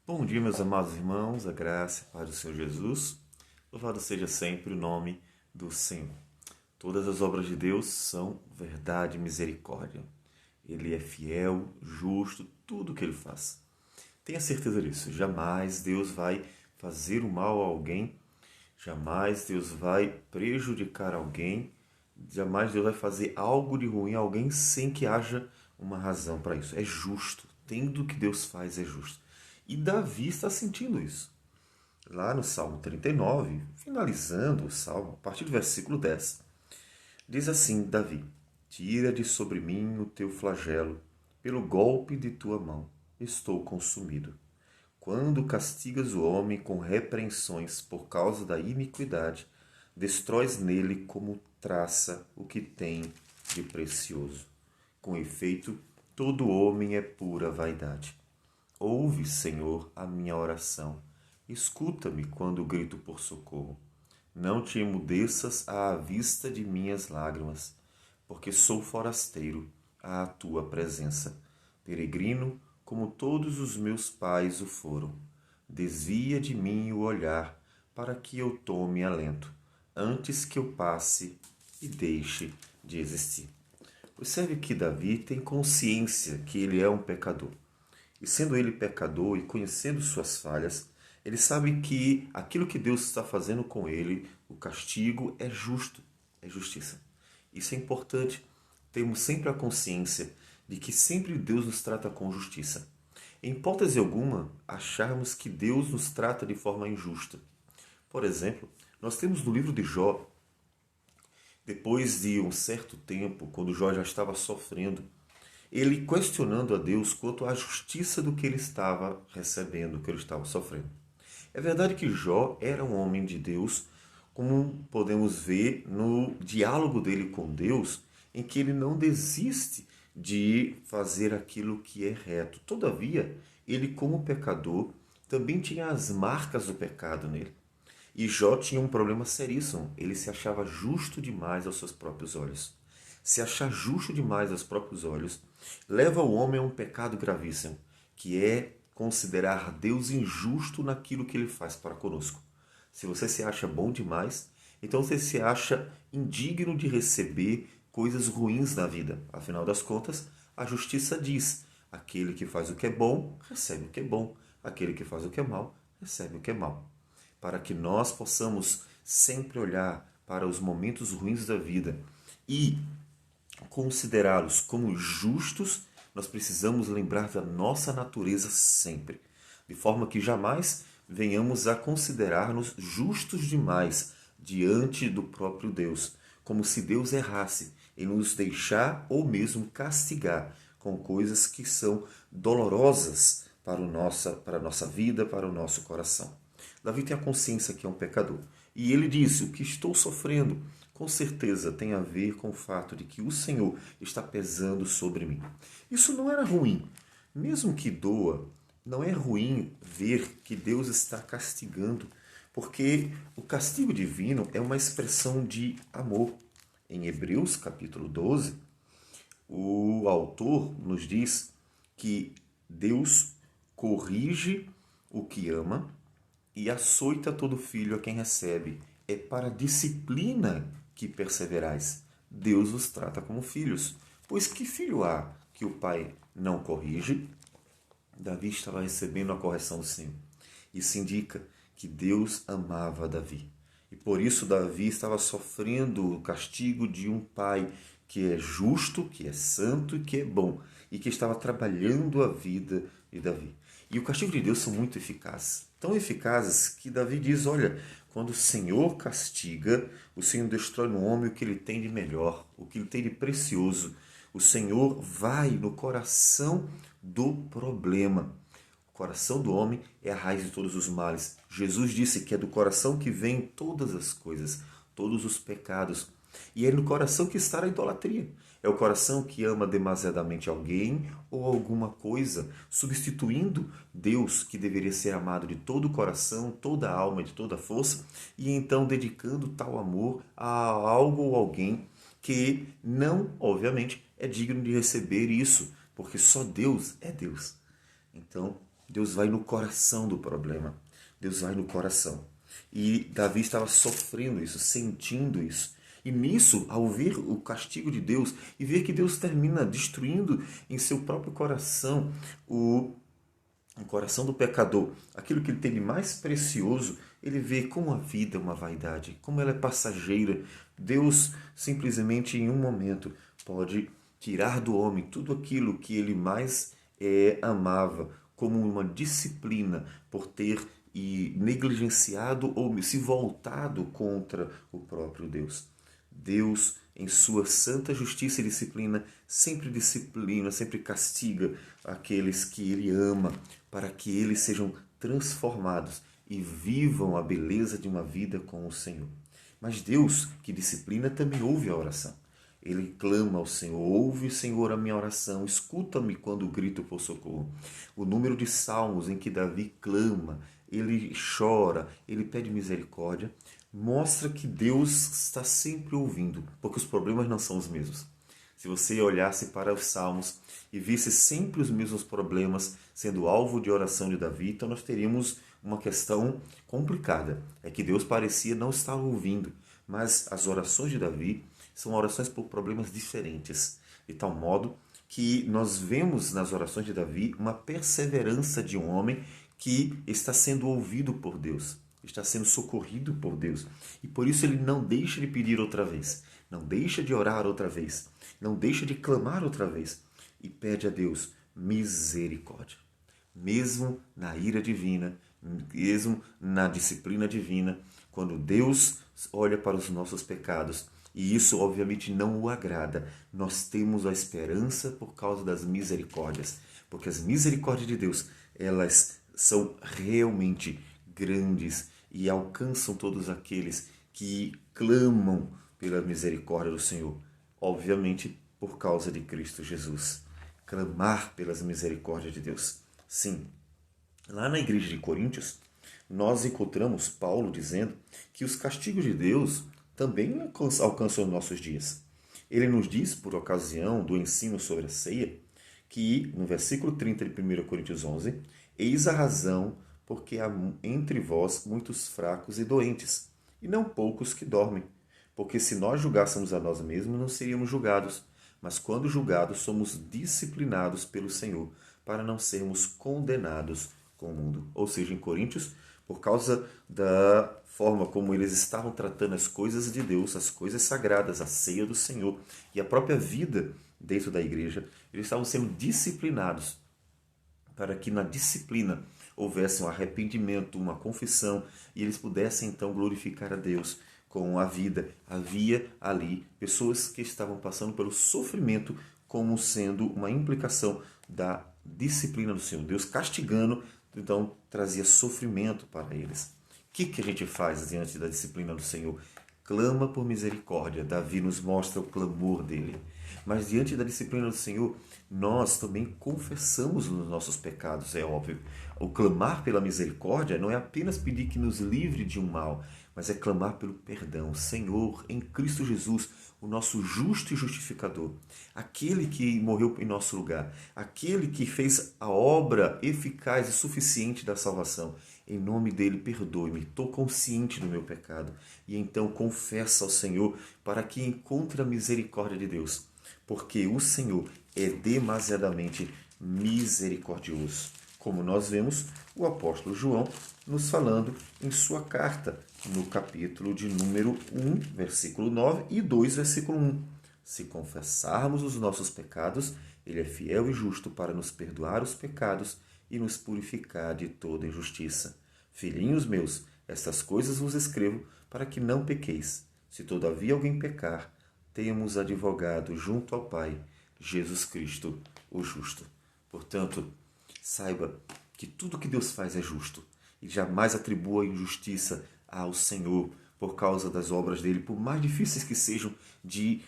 Bom dia, meus amados irmãos, a graça e a paz do Senhor Jesus. Louvado seja sempre o nome do Senhor. Todas as obras de Deus são verdade e misericórdia. Ele é fiel, justo, tudo o que ele faz. Tenha certeza disso. Jamais Deus vai fazer o mal a alguém, jamais Deus vai prejudicar alguém, jamais Deus vai fazer algo de ruim a alguém sem que haja uma razão para isso. É justo. Tudo que Deus faz é justo. E Davi está sentindo isso. Lá no Salmo 39, finalizando o Salmo, a partir do versículo 10, diz assim Davi: Tira de sobre mim o teu flagelo, pelo golpe de tua mão estou consumido. Quando castigas o homem com repreensões por causa da iniquidade, destróis nele como traça o que tem de precioso. Com efeito, todo homem é pura vaidade. Ouve, Senhor, a minha oração. Escuta-me quando grito por socorro. Não te emudeças à vista de minhas lágrimas, porque sou forasteiro à tua presença. Peregrino, como todos os meus pais o foram. Desvia de mim o olhar, para que eu tome alento, antes que eu passe e deixe de existir. Observe que Davi tem consciência que ele é um pecador. E sendo ele pecador e conhecendo suas falhas, ele sabe que aquilo que Deus está fazendo com ele, o castigo, é justo, é justiça. Isso é importante. Temos sempre a consciência de que sempre Deus nos trata com justiça. Em hipótese alguma, acharmos que Deus nos trata de forma injusta. Por exemplo, nós temos no livro de Jó, depois de um certo tempo, quando Jó já estava sofrendo, ele questionando a Deus quanto à justiça do que ele estava recebendo, do que ele estava sofrendo. É verdade que Jó era um homem de Deus, como podemos ver no diálogo dele com Deus, em que ele não desiste de fazer aquilo que é reto. Todavia, ele, como pecador, também tinha as marcas do pecado nele. E Jó tinha um problema seríssimo. Ele se achava justo demais aos seus próprios olhos. Se achar justo demais aos próprios olhos leva o homem a um pecado gravíssimo, que é considerar Deus injusto naquilo que ele faz para conosco. Se você se acha bom demais, então você se acha indigno de receber coisas ruins na vida. Afinal das contas, a justiça diz: aquele que faz o que é bom, recebe o que é bom. Aquele que faz o que é mal, recebe o que é mal. Para que nós possamos sempre olhar para os momentos ruins da vida e considerá-los como justos, nós precisamos lembrar da nossa natureza sempre, de forma que jamais venhamos a considerar-nos justos demais diante do próprio Deus, como se Deus errasse em nos deixar ou mesmo castigar com coisas que são dolorosas para a nossa vida, para o nosso coração. Davi tem a consciência que é um pecador. E ele disse: o que estou sofrendo, com certeza tem a ver com o fato de que o Senhor está pesando sobre mim. Isso não era ruim. Mesmo que doa, não é ruim ver que Deus está castigando, porque o castigo divino é uma expressão de amor. Em Hebreus, capítulo 12, o autor nos diz que Deus corrige o que ama e açoita todo filho a quem recebe. É para a disciplina que perseverais. Deus os trata como filhos. Pois que filho há que o pai não corrige? Davi estava recebendo a correção do Senhor. Isso indica que Deus amava Davi. E por isso Davi estava sofrendo o castigo de um pai que é justo, que é santo e que é bom. E que estava trabalhando a vida de Davi. E o castigo de Deus são muito eficazes. Tão eficazes que Davi diz: olha, quando o Senhor castiga, o Senhor destrói no homem o que ele tem de melhor, o que ele tem de precioso. O Senhor vai no coração do problema. O coração do homem é a raiz de todos os males. Jesus disse que é do coração que vêm todas as coisas, todos os pecados. E é no coração que está a idolatria. É o coração que ama demasiadamente alguém ou alguma coisa, substituindo Deus, que deveria ser amado de todo o coração, toda a alma e de toda a força, e então dedicando tal amor a algo ou alguém que não, obviamente, é digno de receber isso, porque só Deus é Deus. Então, Deus vai no coração do problema. Deus vai no coração. E Davi estava sofrendo isso, sentindo isso. E nisso, ao ver o castigo de Deus e ver que Deus termina destruindo em seu próprio coração o coração do pecador, aquilo que ele tem de mais precioso, ele vê como a vida é uma vaidade, como ela é passageira. Deus simplesmente em um momento pode tirar do homem tudo aquilo que ele mais amava, como uma disciplina por ter negligenciado ou se voltado contra o próprio Deus. Deus, em sua santa justiça e disciplina, sempre castiga aqueles que Ele ama, para que eles sejam transformados e vivam a beleza de uma vida com o Senhor. Mas Deus, que disciplina, também ouve a oração. Ele clama ao Senhor: ouve, Senhor, a minha oração, escuta-me quando grito por socorro. O número de salmos em que Davi clama, ele chora, ele pede misericórdia, mostra que Deus está sempre ouvindo, porque os problemas não são os mesmos. Se você olhasse para os salmos e visse sempre os mesmos problemas sendo alvo de oração de Davi, então nós teríamos uma questão complicada. É que Deus parecia não estar ouvindo, mas as orações de Davi são orações por problemas diferentes, de tal modo que nós vemos nas orações de Davi uma perseverança de um homem que está sendo ouvido por Deus, está sendo socorrido por Deus. E por isso ele não deixa de pedir outra vez, não deixa de orar outra vez, não deixa de clamar outra vez e pede a Deus misericórdia. Mesmo na ira divina, mesmo na disciplina divina, quando Deus olha para os nossos pecados, e isso obviamente não o agrada, nós temos a esperança por causa das misericórdias, porque as misericórdias de Deus, elas são realmente grandes e alcançam todos aqueles que clamam pela misericórdia do Senhor, obviamente por causa de Cristo Jesus. Clamar pelas misericórdias de Deus. Sim, lá na igreja de Coríntios, nós encontramos Paulo dizendo que os castigos de Deus também alcançam os nossos dias. Ele nos diz, por ocasião do ensino sobre a ceia, que no versículo 30 de 1 Coríntios 11, eis a razão porque há entre vós muitos fracos e doentes, e não poucos que dormem. Porque se nós julgássemos a nós mesmos, não seríamos julgados, mas quando julgados, somos disciplinados pelo Senhor, para não sermos condenados com o mundo. Ou seja, em Coríntios, por causa da forma como eles estavam tratando as coisas de Deus, as coisas sagradas, a ceia do Senhor e a própria vida dentro da igreja, eles estavam sendo disciplinados para que na disciplina houvesse um arrependimento, uma confissão e eles pudessem então glorificar a Deus com a vida. Havia ali pessoas que estavam passando pelo sofrimento como sendo uma implicação da disciplina do Senhor. Deus castigando, então trazia sofrimento para eles. O que a gente faz diante da disciplina do Senhor? Clama por misericórdia. Davi nos mostra o clamor dele. Mas diante da disciplina do Senhor, nós também confessamos os nossos pecados, é óbvio. O clamar pela misericórdia não é apenas pedir que nos livre de um mal, mas é clamar pelo perdão. Senhor, em Cristo Jesus, o nosso justo e justificador, aquele que morreu em nosso lugar, aquele que fez a obra eficaz e suficiente da salvação, em nome dele, perdoe-me, estou consciente do meu pecado. E então confessa ao Senhor para que encontre a misericórdia de Deus, porque o Senhor é demasiadamente misericordioso. Como nós vemos o apóstolo João nos falando em sua carta, no capítulo de número 1, versículo 9 e 2, versículo 1. Se confessarmos os nossos pecados, ele é fiel e justo para nos perdoar os pecados e nos purificar de toda injustiça. Filhinhos meus, estas coisas vos escrevo para que não pequeis. Se todavia alguém pecar, temos advogado junto ao Pai, Jesus Cristo, o justo. Portanto, saiba que tudo que Deus faz é justo e jamais atribua injustiça ao Senhor por causa das obras dele, por mais difíceis que sejam de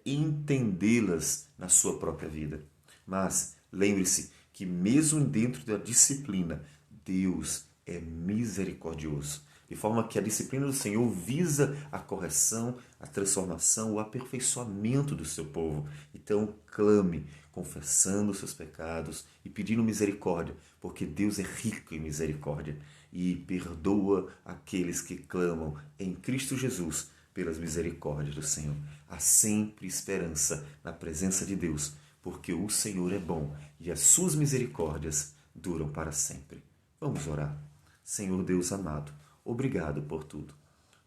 entendê-las na sua própria vida. Mas lembre-se que mesmo dentro da disciplina, Deus é misericordioso, de forma que a disciplina do Senhor visa a correção, a transformação, o aperfeiçoamento do seu povo. Então clame, confessando os seus pecados e pedindo misericórdia, porque Deus é rico em misericórdia e perdoa aqueles que clamam em Cristo Jesus pelas misericórdias do Senhor. Há sempre esperança na presença de Deus, porque o Senhor é bom e as suas misericórdias duram para sempre. Vamos orar. Senhor Deus amado, obrigado por tudo.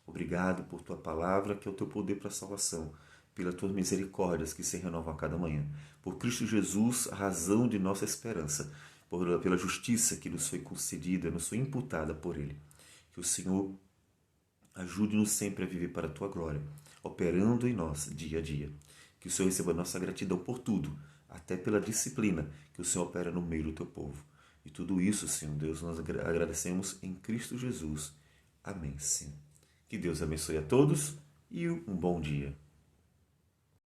Obrigado por tua palavra, que é o teu poder para a salvação, pelas tuas misericórdias que se renovam a cada manhã. Por Cristo Jesus, a razão de nossa esperança, pela justiça que nos foi concedida, nos foi imputada por Ele. Que o Senhor ajude-nos sempre a viver para a tua glória, operando em nós dia a dia. Que o Senhor receba a nossa gratidão por tudo, até pela disciplina que o Senhor opera no meio do teu povo. E tudo isso, Senhor Deus, nós agradecemos em Cristo Jesus. Amém, Senhor. Que Deus abençoe a todos e um bom dia.